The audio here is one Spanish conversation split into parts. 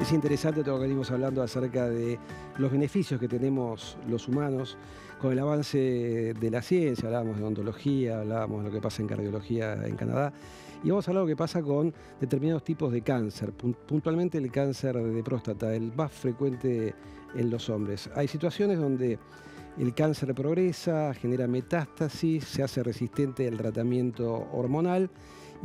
Es interesante todo lo que venimos hablando acerca de los beneficios que tenemos los humanos con el avance de la ciencia. Hablábamos de odontología, hablábamos de lo que pasa en cardiología en Canadá. Y vamos a hablar de lo que pasa con determinados tipos de cáncer, puntualmente el cáncer de próstata, el más frecuente en los hombres. Hay situaciones donde el cáncer progresa, genera metástasis, se hace resistente al tratamiento hormonal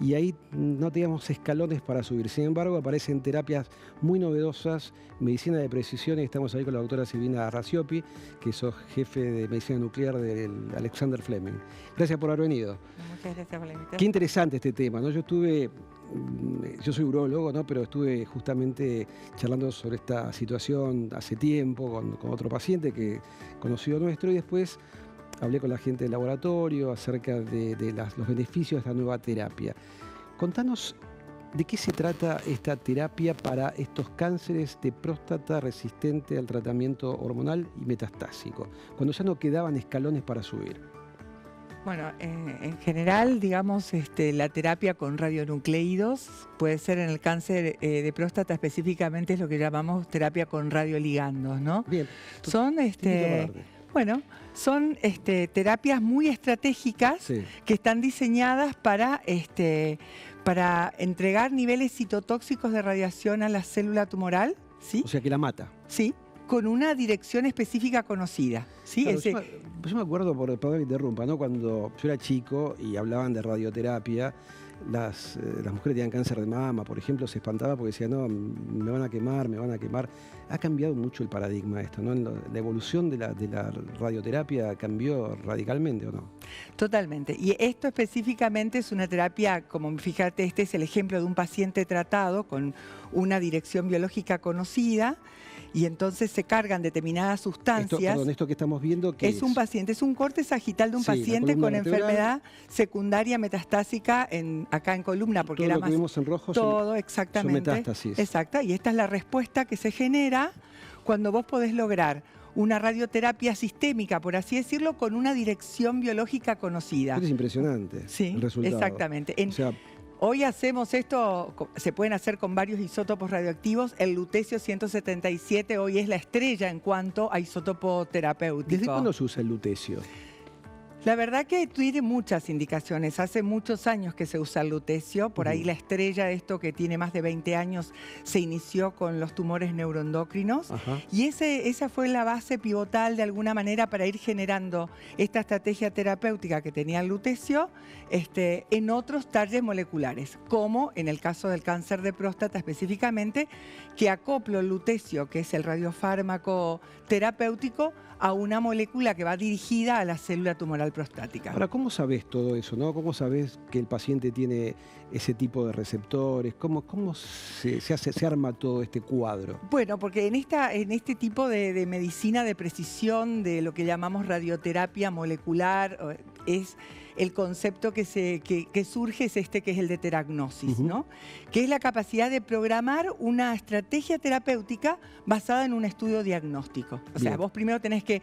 y ahí no tenemos escalones para subir. Sin embargo, aparecen terapias muy novedosas, medicina de precisión, y estamos ahí con la doctora Silvina Rasiopi, que es jefe de medicina nuclear del Alexander Fleming. Gracias por haber venido. Muchas gracias por la invitación. Qué interesante este tema, ¿no? Yo soy urólogo, ¿no? Pero estuve justamente charlando sobre esta situación hace tiempo con otro paciente que conocido nuestro, y después hablé con la gente del laboratorio acerca de los beneficios de esta nueva terapia. Contanos de qué se trata esta terapia para estos cánceres de próstata resistente al tratamiento hormonal y metastásico, cuando ya no quedaban escalones para subir. Bueno, en general, digamos, la terapia con radionucleídos puede ser en el cáncer de próstata específicamente, es lo que llamamos terapia con radioligandos, ¿no? Bien. Son Bueno, son terapias muy estratégicas, sí, que están diseñadas para entregar niveles citotóxicos de radiación a la célula tumoral, ¿sí? O sea, que la mata. Sí, con una dirección específica conocida, ¿sí? Claro, yo me acuerdo, perdón que interrumpa, ¿no? Cuando yo era chico y hablaban de radioterapia, las mujeres tenían cáncer de mama, por ejemplo, se espantaba porque decían, no, me van a quemar, me van a quemar. Ha cambiado mucho el paradigma esto, ¿no? La evolución de la radioterapia cambió radicalmente, ¿o no? Totalmente. Y esto específicamente es una terapia, como fíjate, este es el ejemplo de un paciente tratado con una dirección biológica conocida, y entonces se cargan determinadas sustancias. Esto que estamos viendo, ¿qué es? Un paciente, es un corte sagital de un paciente con enfermedad secundaria metastásica acá en columna, porque todo era lo más. Que vimos en rojo todo, exactamente. Son metástasis. Exacta, y esta es la respuesta que se genera cuando vos podés lograr una radioterapia sistémica, por así decirlo, con una dirección biológica conocida. Esto es impresionante. Sí, el resultado. Exactamente. Hoy hacemos esto, se pueden hacer con varios isótopos radioactivos. El lutecio 177 hoy es la estrella en cuanto a isótopo terapéutico. ¿Desde cuándo se usa el lutecio? La verdad que tiene muchas indicaciones. Hace muchos años que se usa el lutecio. Por ahí la estrella, esto que tiene más de 20 años, se inició con los tumores neuroendocrinos. Y esa fue la base pivotal de alguna manera para ir generando esta estrategia terapéutica que tenía el lutecio en otros targets moleculares, como en el caso del cáncer de próstata específicamente, que acoplo el lutecio, que es el radiofármaco terapéutico, a una molécula que va dirigida a la célula tumoral prostática. Ahora, ¿cómo sabés todo eso, no? ¿Cómo sabés que el paciente tiene ese tipo de receptores? ¿Cómo se arma todo este cuadro? Bueno, porque en este tipo de medicina de precisión, de lo que llamamos radioterapia molecular, es el concepto que surge es que es el de teragnosis, ¿no? Que es la capacidad de programar una estrategia terapéutica basada en un estudio diagnóstico. O sea, vos primero tenés que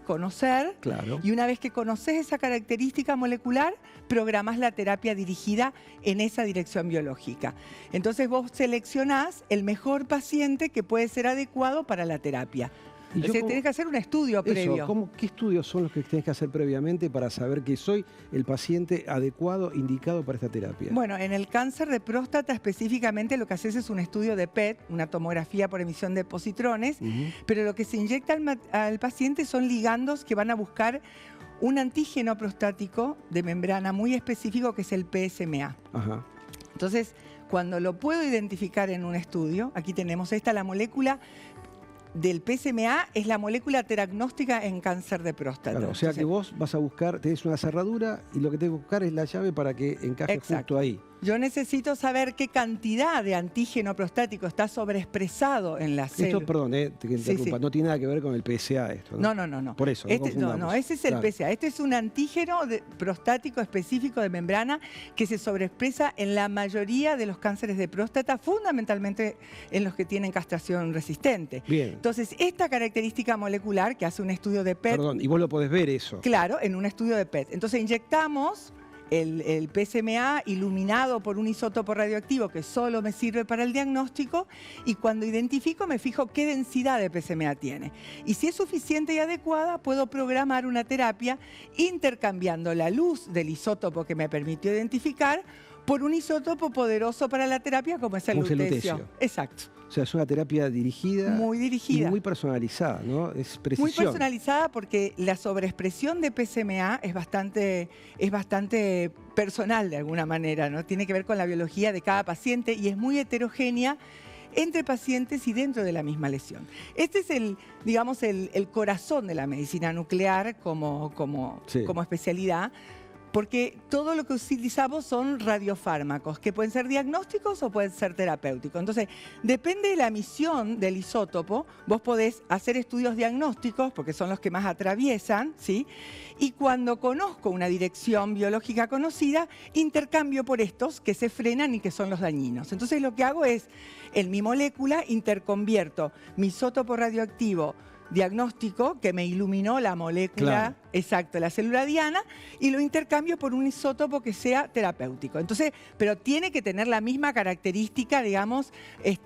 conocer, claro, y una vez que conoces esa característica molecular, programás la terapia dirigida en esa dirección biológica. Entonces vos seleccionás el mejor paciente que puede ser adecuado para la terapia. Tenés que hacer un estudio previo. ¿Qué estudios son los que tenés que hacer previamente para saber que soy el paciente adecuado, indicado para esta terapia? Bueno, en el cáncer de próstata específicamente lo que haces es un estudio de PET, una tomografía por emisión de positrones, pero lo que se inyecta al paciente son ligandos que van a buscar un antígeno prostático de membrana muy específico que es el PSMA. Entonces, cuando lo puedo identificar en un estudio, aquí tenemos la molécula del PSMA, es la molécula teragnóstica en cáncer de próstata. Claro, o sea que vos vas a buscar, tenés una cerradura y lo que tenés que buscar es la llave para que encaje justo ahí. Yo necesito saber qué cantidad de antígeno prostático está sobreexpresado en la célula. Esto, perdón, te interrumpa, no tiene nada que ver con el PSA esto, ¿no? No. Por eso, no, ese es el PSA. Este es un antígeno prostático específico de membrana que se sobreexpresa en la mayoría de los cánceres de próstata, fundamentalmente en los que tienen castración resistente. Bien. Entonces, esta característica molecular que hace un estudio de PET... Perdón, y vos lo podés ver eso. Claro, en un estudio de PET. Entonces, inyectamos el PSMA iluminado por un isótopo radioactivo que solo me sirve para el diagnóstico, y cuando identifico me fijo qué densidad de PSMA tiene. Y si es suficiente y adecuada, puedo programar una terapia intercambiando la luz del isótopo que me permitió identificar por un isótopo poderoso para la terapia como es el lutecio. Exacto. O sea, es una terapia dirigida. Muy dirigida. Y muy personalizada, ¿no? Es precisión. Muy personalizada porque la sobreexpresión de PSMA es bastante personal de alguna manera, ¿no? Tiene que ver con la biología de cada paciente y es muy heterogénea entre pacientes y dentro de la misma lesión. Este es digamos, el corazón de la medicina nuclear como especialidad, porque todo lo que utilizamos son radiofármacos, que pueden ser diagnósticos o pueden ser terapéuticos. Entonces, depende de la misión del isótopo, vos podés hacer estudios diagnósticos, porque son los que más atraviesan, ¿sí? Y cuando conozco una dirección biológica conocida, intercambio por estos que se frenan y que son los dañinos. Entonces, lo que hago es, en mi molécula, interconvierto mi isótopo radioactivo diagnóstico que me iluminó la molécula, exacto, la célula diana, y lo intercambio por un isótopo que sea terapéutico. Entonces, pero tiene que tener la misma característica, digamos,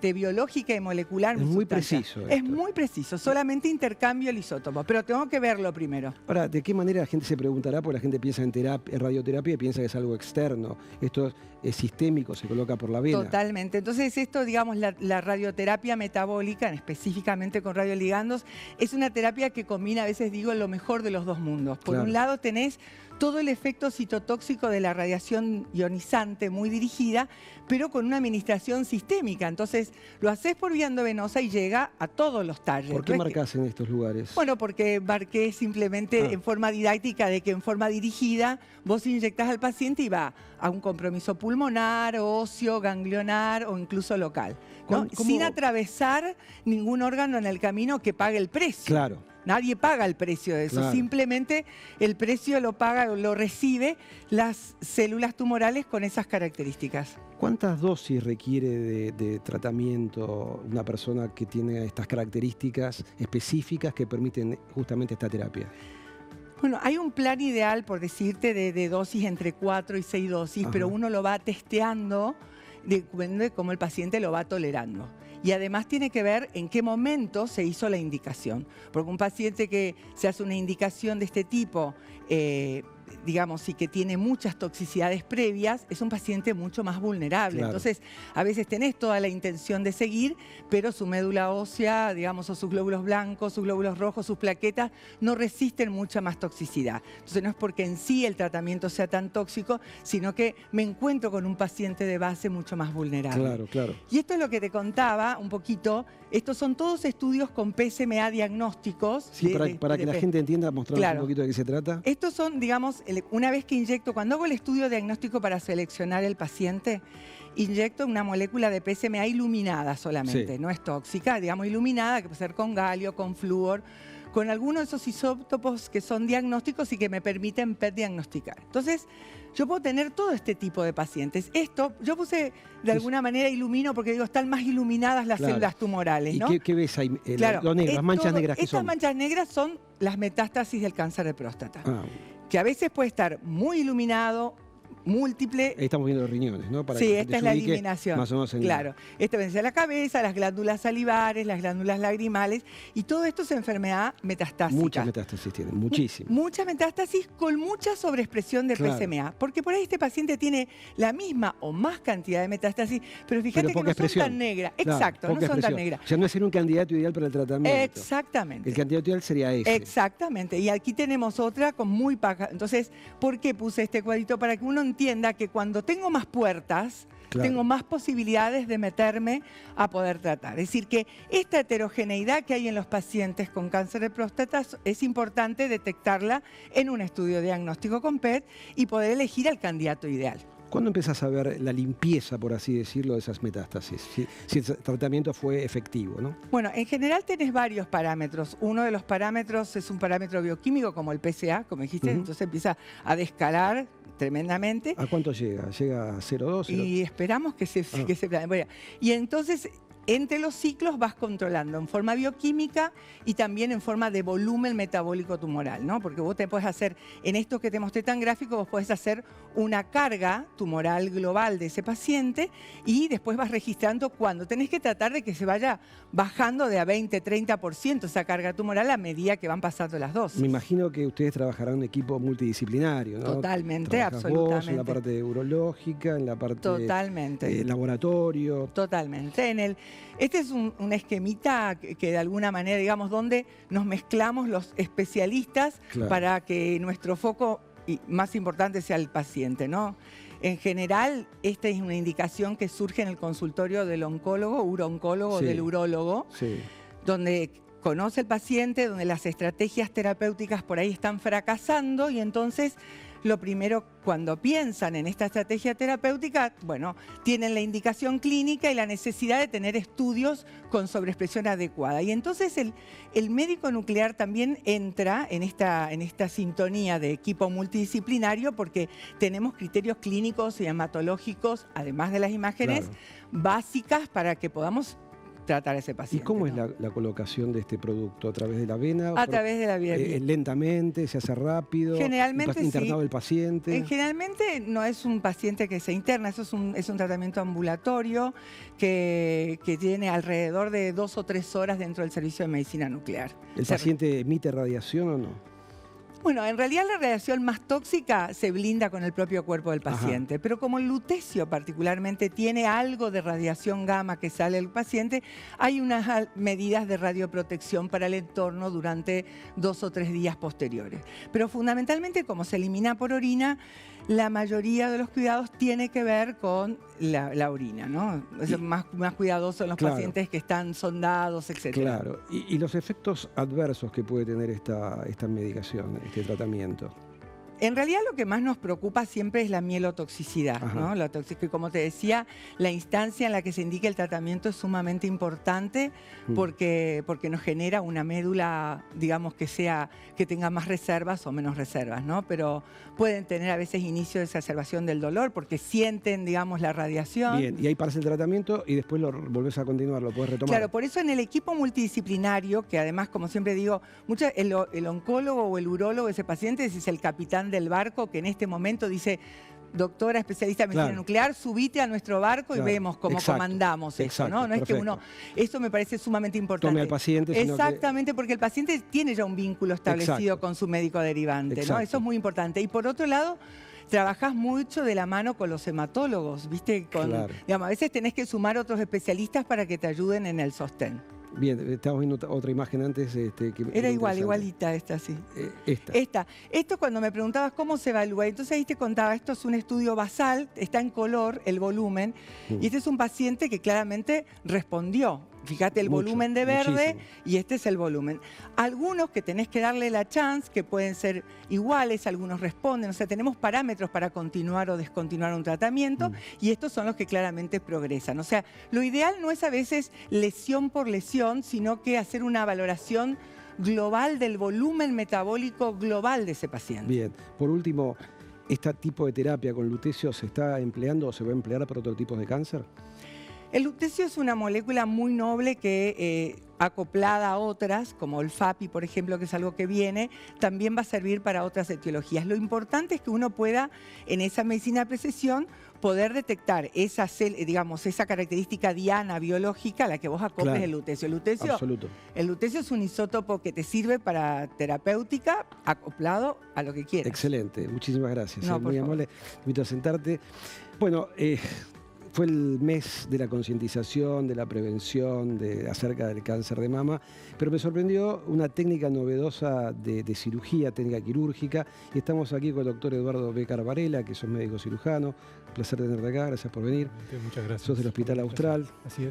biológica y molecular. Es muy preciso. Es muy preciso, solamente intercambio el isótopo, pero tengo que verlo primero. Ahora, ¿de qué manera la gente se preguntará? Porque la gente piensa en radioterapia y piensa que es algo externo. Esto es sistémico, se coloca por la vena. Totalmente. Entonces, esto, digamos, la radioterapia metabólica, específicamente con radioligandos, es una terapia que combina, a veces digo, lo mejor de los dos mundos. Por un lado tenés todo el efecto citotóxico de la radiación ionizante muy dirigida, pero con una administración sistémica. Entonces, lo haces por vía endovenosa y llega a todos los tallos. ¿Por qué marcás en estos lugares? Bueno, porque marqué simplemente en forma didáctica de que en forma dirigida vos inyectás al paciente y va a un compromiso pulmonar, óseo, ganglionar o incluso local, ¿no? Sin atravesar ningún órgano en el camino que pague el precio. Claro. Nadie paga el precio de eso, simplemente el precio lo paga o lo recibe las células tumorales con esas características. ¿Cuántas dosis requiere de tratamiento una persona que tiene estas características específicas que permiten justamente esta terapia? Bueno, hay un plan ideal, por decirte, de dosis entre 4 y 6 dosis, pero uno lo va testeando de cómo el paciente lo va tolerando. Y además tiene que ver en qué momento se hizo la indicación. Porque un paciente que se hace una indicación de este tipo, digamos, y que tiene muchas toxicidades previas, es un paciente mucho más vulnerable. Claro. Entonces, a veces tenés toda la intención de seguir, pero su médula ósea, digamos, o sus glóbulos blancos, sus glóbulos rojos, sus plaquetas, no resisten mucha más toxicidad. Entonces, no es porque en sí el tratamiento sea tan tóxico, sino que me encuentro con un paciente de base mucho más vulnerable. Claro, claro. Y esto es lo que te contaba un poquito. Estos son todos estudios con PSMA diagnósticos. Sí, para que la gente entienda, mostrarnos un poquito de qué se trata. Estos son, digamos, una vez que inyecto, cuando hago el estudio diagnóstico para seleccionar el paciente, inyecto una molécula de PSMA iluminada solamente, no es tóxica, digamos, iluminada, que puede ser con galio, con flúor, con alguno de esos isótopos que son diagnósticos y que me permiten PET diagnosticar. Entonces, yo puedo tener todo este tipo de pacientes. Esto, yo puse de alguna manera ilumino porque digo, están más iluminadas las células tumorales, ¿no? ¿Y qué ves ahí? Lo negro, las manchas negras que son. Estas manchas negras son las metástasis del cáncer de próstata. Que a veces puede estar muy iluminado, múltiple. Ahí estamos viendo los riñones, ¿no? Sí, esta es la eliminación. Más o menos claro. Esta vence a la cabeza, las glándulas salivares, las glándulas lagrimales, y todo esto es enfermedad metastásica. Muchas metástasis tienen, muchísimas. Muchas metástasis con mucha sobreexpresión de PSMA. Porque por ahí este paciente tiene la misma o más cantidad de metástasis, pero fíjate que no son tan negras. Exacto, no son tan negras. O sea, no es un candidato ideal para el tratamiento. Exactamente. El candidato ideal sería ese. Exactamente. Y aquí tenemos otra con muy baja. Entonces, ¿por qué puse este cuadrito? Para que uno entienda que cuando tengo más puertas, tengo más posibilidades de meterme a poder tratar. Es decir, que esta heterogeneidad que hay en los pacientes con cáncer de próstata es importante detectarla en un estudio diagnóstico con PET y poder elegir al candidato ideal. ¿Cuándo empiezas a ver la limpieza, por así decirlo, de esas metástasis? Si el tratamiento fue efectivo, ¿no? Bueno, en general tenés varios parámetros. Uno de los parámetros es un parámetro bioquímico como el PSA, como dijiste, entonces empieza a descalar tremendamente. ¿A cuánto llega? ¿Llega a 0,2? Y esperamos que se bueno, y entonces entre los ciclos vas controlando en forma bioquímica y también en forma de volumen metabólico tumoral, ¿no? Porque vos te puedes hacer, en esto que te mostré tan gráfico, vos podés hacer una carga tumoral global de ese paciente y después vas registrando cuándo. Tenés que tratar de que se vaya bajando de a 20, 30% esa carga tumoral a medida que van pasando las dosis. Me imagino que ustedes trabajarán en un equipo multidisciplinario, ¿no? Totalmente, Trabajás absolutamente. vos en la parte urológica, en la parte laboratorio. Totalmente. Este es un esquemita que de alguna manera, digamos, donde nos mezclamos los especialistas para que nuestro foco más importante sea el paciente, ¿no? En general, esta es una indicación que surge en el consultorio del oncólogo, urooncólogo, del urólogo, donde conoce el paciente, donde las estrategias terapéuticas por ahí están fracasando y entonces lo primero cuando piensan en esta estrategia terapéutica, bueno, tienen la indicación clínica y la necesidad de tener estudios con sobreexpresión adecuada. Y entonces el médico nuclear también entra en esta sintonía de equipo multidisciplinario porque tenemos criterios clínicos y hematológicos, además de las imágenes básicas para que podamos tratar a ese paciente. ¿Y cómo es la colocación de este producto? ¿A través de la vena? A través de la vena. ¿Lentamente? ¿Se hace rápido? Generalmente ¿Internado el paciente? Generalmente no es un paciente que se interna, eso es un tratamiento ambulatorio que tiene alrededor de 2 o 3 horas dentro del servicio de medicina nuclear. ¿El paciente emite radiación o no? Bueno, en realidad la radiación más tóxica se blinda con el propio cuerpo del paciente, pero como el lutecio particularmente tiene algo de radiación gamma que sale del paciente, hay unas medidas de radioprotección para el entorno durante 2 o 3 días posteriores. Pero fundamentalmente, como se elimina por orina, la mayoría de los cuidados tiene que ver con la orina, ¿no? Es más cuidadoso en los pacientes que están sondados, etc. Claro. ¿Y los efectos adversos que puede tener esta medicación, este tratamiento? En realidad lo que más nos preocupa siempre es la mielotoxicidad, ¿no? Que como te decía, la instancia en la que se indica el tratamiento es sumamente importante porque nos genera una médula, digamos, que tenga más reservas o menos reservas, ¿no? Pero pueden tener a veces inicio de exacerbación del dolor porque sienten, digamos, la radiación. Bien, y ahí paras el tratamiento y después lo volvés a continuar, lo podés retomar. Claro, por eso en el equipo multidisciplinario, que además, como siempre digo, el oncólogo o el urólogo de ese paciente es el capitán del barco que en este momento dice: doctora especialista en medicina nuclear, subite a nuestro barco y vemos cómo comandamos eso, ¿no? No es que uno... Esto me parece sumamente importante. Tome al paciente. Exactamente, porque el paciente tiene ya un vínculo establecido con su médico derivante, ¿no? Eso es muy importante. Y por otro lado, trabajás mucho de la mano con los hematólogos, ¿viste? Digamos, a veces tenés que sumar otros especialistas para que te ayuden en el sostén. Bien, estamos viendo otra imagen antes. Era igualita esta, sí. Esto cuando me preguntabas cómo se evalúa, entonces ahí te contaba, esto es un estudio basal, está en color el volumen, y este es un paciente que claramente respondió. Fíjate el volumen de verde y este es el volumen. Algunos que tenés que darle la chance, que pueden ser iguales, algunos responden, o sea, tenemos parámetros para continuar o descontinuar un tratamiento y estos son los que claramente progresan. O sea, lo ideal no es a veces lesión por lesión, sino que hacer una valoración global del volumen metabólico global de ese paciente. Bien, por último, ¿este tipo de terapia con lutecio se está empleando o se va a emplear para otro tipo de cáncer? El lutecio es una molécula muy noble que, acoplada a otras, como el FAPI, por ejemplo, que es algo que viene, también va a servir para otras etiologías. Lo importante es que uno pueda, en esa medicina de precisión, poder detectar esa característica diana biológica a la que vos acoples el lutecio. El lutecio es un isótopo que te sirve para terapéutica acoplado a lo que quieras. Excelente, muchísimas gracias. Muy amable, te invito a sentarte. Bueno, fue el mes de la concientización, de la prevención acerca del cáncer de mama, pero me sorprendió una técnica novedosa de cirugía, técnica quirúrgica, y estamos aquí con el doctor Eduardo Becar Varela, que sos médico cirujano. Un placer tenerte acá, gracias por venir. Muchas gracias. Sos del Hospital Austral,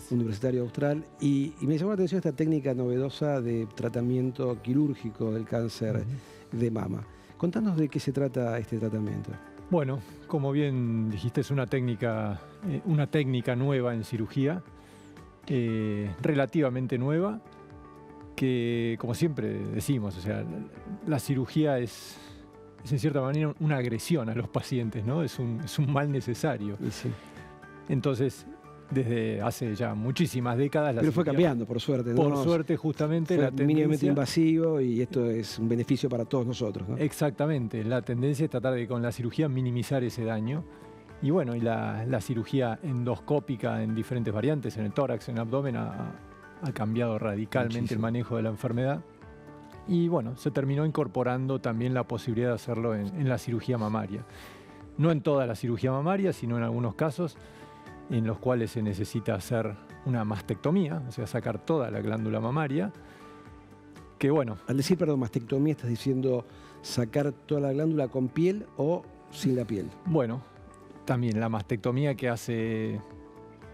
Universitario Austral, y me llamó la atención esta técnica novedosa de tratamiento quirúrgico del cáncer de mama. Contanos de qué se trata este tratamiento. Bueno, como bien dijiste, es una técnica nueva en cirugía, relativamente nueva, que, como siempre decimos, o sea, la cirugía es en cierta manera una agresión a los pacientes, ¿no? Es un mal necesario. Sí. Entonces, desde hace ya muchísimas décadas. Pero fue cambiando, por suerte, ¿no? Por suerte, justamente, fue la tendencia... mínimamente invasivo y esto es un beneficio para todos nosotros, ¿no? Exactamente. La tendencia es tratar de, con la cirugía, minimizar ese daño. Y bueno, y la cirugía endoscópica en diferentes variantes, en el tórax, en el abdomen, ha cambiado radicalmente Muchísimo. el manejo de la enfermedad. Y bueno, se terminó incorporando también la posibilidad de hacerlo en la cirugía mamaria. No en toda la cirugía mamaria, sino en algunos casos en los cuales se necesita hacer una mastectomía, o sea, sacar toda la glándula mamaria, que bueno... Al decir, perdón, mastectomía, estás diciendo sacar toda la glándula con piel o sin la piel. Bueno, también la mastectomía, que hace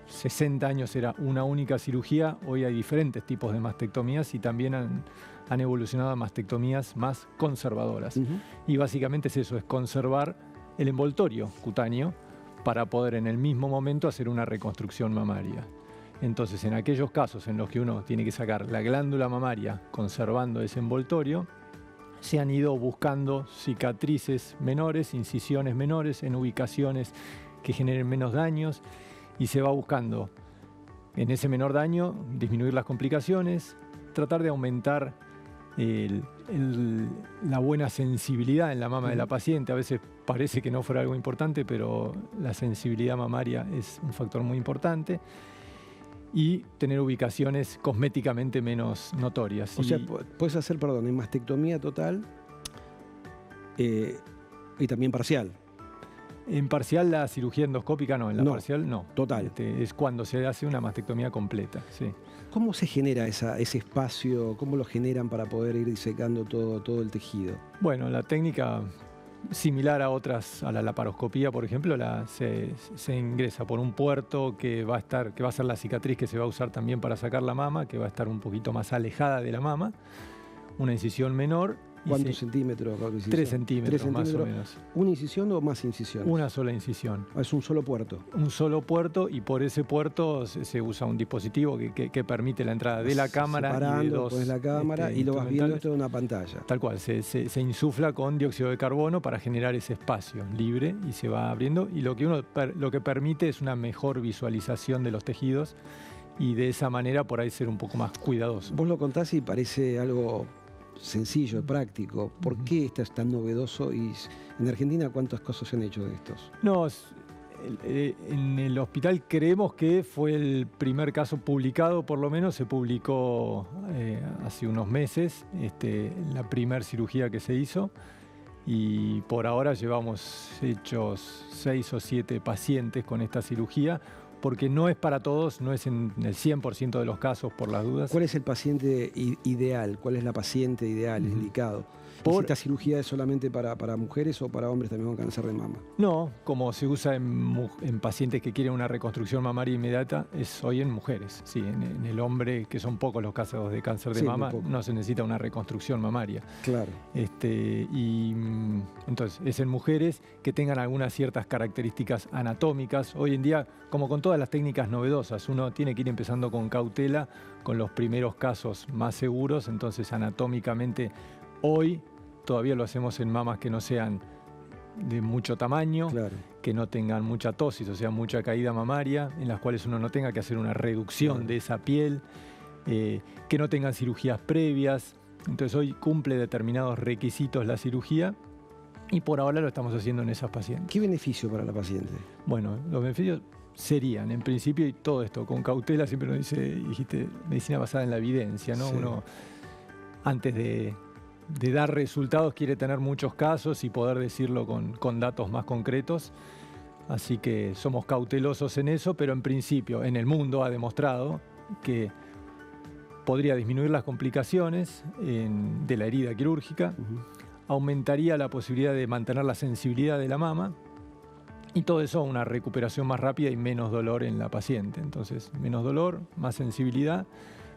60 años era una única cirugía, hoy hay diferentes tipos de mastectomías y también han evolucionado a mastectomías más conservadoras. Y básicamente es eso, es conservar el envoltorio cutáneo para poder en el mismo momento hacer una reconstrucción mamaria. Entonces, en aquellos casos en los que uno tiene que sacar la glándula mamaria conservando ese envoltorio, se han ido buscando cicatrices menores, incisiones menores en ubicaciones que generen menos daños y se va buscando en ese menor daño disminuir las complicaciones, tratar de aumentar la buena sensibilidad en la mama de la paciente. A veces parece que no fuera algo importante, pero la sensibilidad mamaria es un factor muy importante. Y tener ubicaciones cosméticamente menos notorias. O sea, puedes hacer, perdón, en mastectomía total y también parcial. En parcial la cirugía endoscópica no, en la parcial no. Total. Es cuando se hace una mastectomía completa, sí. ¿Cómo se genera ese espacio? ¿Cómo lo generan para poder ir disecando todo el tejido? Bueno, la técnica similar a otras, a la laparoscopía, por ejemplo, se ingresa por un puerto que va a ser la cicatriz que se va a usar también para sacar la mama, que va a estar un poquito más alejada de la mama, una incisión menor. ¿Cuántos centímetros? 3 centímetros más o menos. ¿Una incisión o más incisiones? Una sola incisión. Es un solo puerto. Un solo puerto, y por ese puerto se usa un dispositivo que permite la entrada de la cámara y de dos. Pones la cámara y lo vas viendo esto en una pantalla. Tal cual, se insufla con dióxido de carbono para generar ese espacio libre y se va abriendo. Y lo que permite es una mejor visualización de los tejidos y de esa manera por ahí ser un poco más cuidadoso. Vos lo contás y parece algo sencillo, práctico. ¿Por qué esto es tan novedoso? Y en Argentina, ¿cuántas cosas se han hecho de estos? No, en el hospital creemos que fue el primer caso publicado, por lo menos se publicó hace unos meses, la primera cirugía que se hizo, y por ahora llevamos hechos 6 o 7 pacientes con esta cirugía, porque no es para todos, no es en el 100% de los casos, por las dudas. ¿Cuál es el paciente ideal? ¿Cuál es la paciente ideal, indicado? ¿Esta cirugía es solamente para mujeres o para hombres también con cáncer de mama? No, como se usa en pacientes que quieren una reconstrucción mamaria inmediata, es hoy en mujeres. Sí, en el hombre, que son pocos los casos de cáncer de mama, no se necesita una reconstrucción mamaria. Claro. Entonces, es en mujeres que tengan algunas ciertas características anatómicas. Hoy en día, como con todas las técnicas novedosas, uno tiene que ir empezando con cautela, con los primeros casos más seguros. Entonces, anatómicamente, hoy todavía lo hacemos en mamas que no sean de mucho tamaño, claro, que no tengan mucha tosis, o sea, mucha caída mamaria, en las cuales uno no tenga que hacer una reducción de esa piel, que no tengan cirugías previas. Entonces hoy cumple determinados requisitos la cirugía y por ahora lo estamos haciendo en esas pacientes. ¿Qué beneficio para la paciente? Bueno, los beneficios serían, en principio, y todo esto con cautela, siempre nos dijiste, medicina basada en la evidencia, ¿no? Sí. Uno, antes de dar resultados, quiere tener muchos casos y poder decirlo con datos más concretos. Así que somos cautelosos en eso, pero en principio en el mundo ha demostrado que podría disminuir las complicaciones de la herida quirúrgica, aumentaría la posibilidad de mantener la sensibilidad de la mama y todo eso una recuperación más rápida y menos dolor en la paciente. Entonces, menos dolor, más sensibilidad,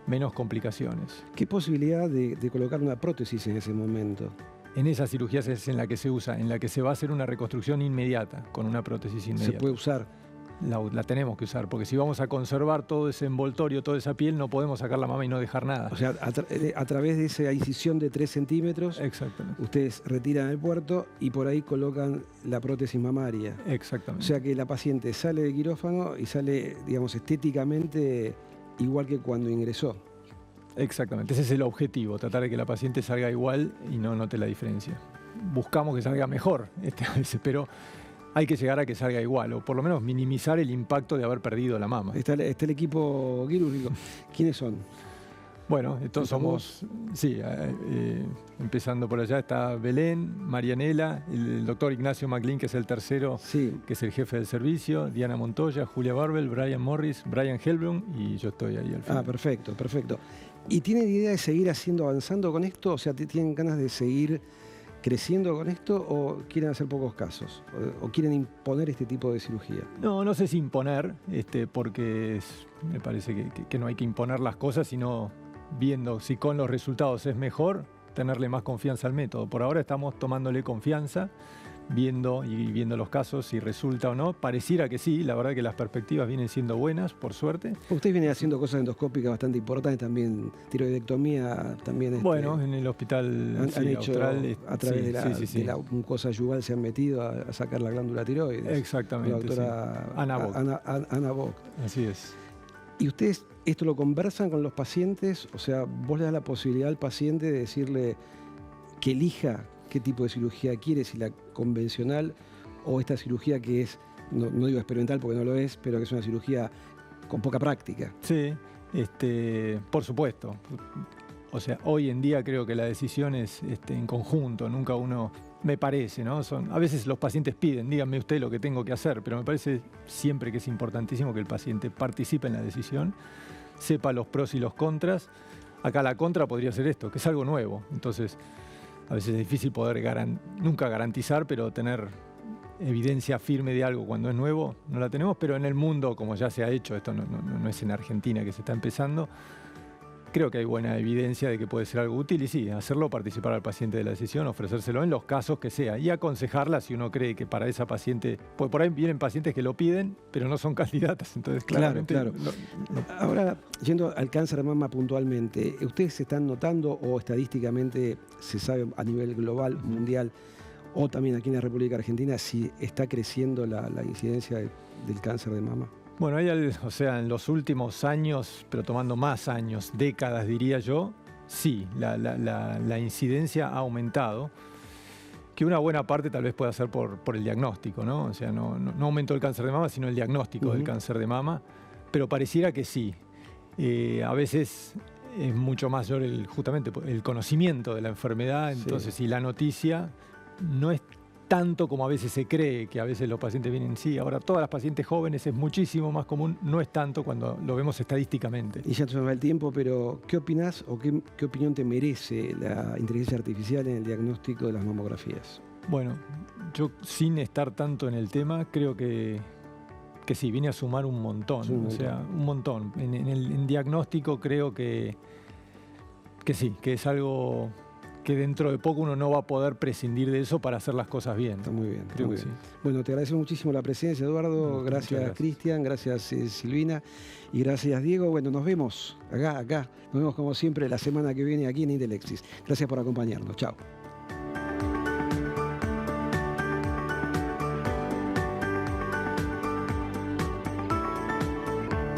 menos complicaciones. ¿Qué posibilidad de colocar una prótesis en ese momento? En esas cirugías es en la que se usa, en la que se va a hacer una reconstrucción inmediata, con una prótesis inmediata. ¿Se puede usar? la tenemos que usar, porque si vamos a conservar todo ese envoltorio, toda esa piel, no podemos sacar la mama y no dejar nada. O sea, a través de esa incisión de 3 centímetros, exactamente, ustedes retiran el puerto y por ahí colocan la prótesis mamaria. Exactamente. O sea que la paciente sale del quirófano y sale, digamos, estéticamente igual que cuando ingresó. Exactamente, ese es el objetivo, tratar de que la paciente salga igual y no note la diferencia. Buscamos que salga mejor a veces, pero hay que llegar a que salga igual, o por lo menos minimizar el impacto de haber perdido la mama. Está el equipo quirúrgico. ¿Quiénes son? Bueno, estos somos, sí, empezando por allá está Belén, Marianela, el doctor Ignacio McLean, que es el tercero, sí, que es el jefe del servicio, Diana Montoya, Julia Barbel, Brian Morris, Brian Helblum, y yo estoy ahí al final. Ah, perfecto, perfecto. ¿Y tienen idea de seguir avanzando con esto? O sea, ¿tienen ganas de seguir creciendo con esto o quieren hacer pocos casos? ¿O quieren imponer este tipo de cirugía? No sé si imponer, porque me parece que no hay que imponer las cosas, sino viendo si con los resultados es mejor, tenerle más confianza al método. Por ahora estamos tomándole confianza, viendo los casos, si resulta o no. Pareciera que sí, la verdad que las perspectivas vienen siendo buenas, por suerte. Ustedes vienen haciendo cosas endoscópicas bastante importantes, también tiroidectomía, también... Bueno, en el hospital han hecho austral, a través de la mucosa yugal se han metido a sacar la glándula tiroides. Exactamente, la doctora Ana Vogt. Así es. ¿Y ustedes esto lo conversan con los pacientes? O sea, vos le das la posibilidad al paciente de decirle que elija qué tipo de cirugía quiere, si la convencional o esta cirugía que es, no digo experimental porque no lo es, pero que es una cirugía con poca práctica. Sí, por supuesto. O sea, hoy en día creo que la decisión es en conjunto, nunca uno, me parece, ¿no? A veces los pacientes piden, díganme usted lo que tengo que hacer, pero me parece siempre que es importantísimo que el paciente participe en la decisión, sepa los pros y los contras. Acá la contra podría ser esto, que es algo nuevo. Entonces, a veces es difícil poder nunca garantizar, pero tener evidencia firme de algo cuando es nuevo, no la tenemos, pero en el mundo, como ya se ha hecho, esto no es en Argentina que se está empezando, creo que hay buena evidencia de que puede ser algo útil y sí, hacerlo, participar al paciente de la decisión, ofrecérselo en los casos que sea y aconsejarla si uno cree que para esa paciente, pues por ahí vienen pacientes que lo piden, pero no son candidatas, entonces claramente... Claro. Ahora, yendo al cáncer de mama puntualmente, ¿ustedes se están notando o estadísticamente se sabe a nivel global, mundial, o también aquí en la República Argentina, si está creciendo la incidencia del cáncer de mama? Bueno, en los últimos años, pero tomando más años, décadas diría yo, sí, la incidencia ha aumentado, que una buena parte tal vez pueda ser por el diagnóstico, ¿no? O sea, no aumentó el cáncer de mama, sino el diagnóstico del cáncer de mama, pero pareciera que sí. A veces es mucho mayor justamente el conocimiento de la enfermedad, entonces si la noticia no es tanto como a veces se cree, que a veces los pacientes vienen, sí, ahora todas las pacientes jóvenes es muchísimo más común, no es tanto cuando lo vemos estadísticamente. Y ya se nos va el tiempo, pero ¿qué opinás o qué opinión te merece la inteligencia artificial en el diagnóstico de las mamografías? Bueno, yo sin estar tanto en el tema, creo que sí, viene a sumar un montón. O sea, un montón. En diagnóstico creo que sí, que es algo que dentro de poco uno no va a poder prescindir de eso para hacer las cosas bien. Está muy bien. Creo que sí. Bueno, te agradecemos muchísimo la presencia, Eduardo. Gracias, Cristian. Gracias, Silvina. Y gracias, Diego. Bueno, nos vemos acá. Nos vemos como siempre la semana que viene aquí en Intelexis. Gracias por acompañarnos. Chao.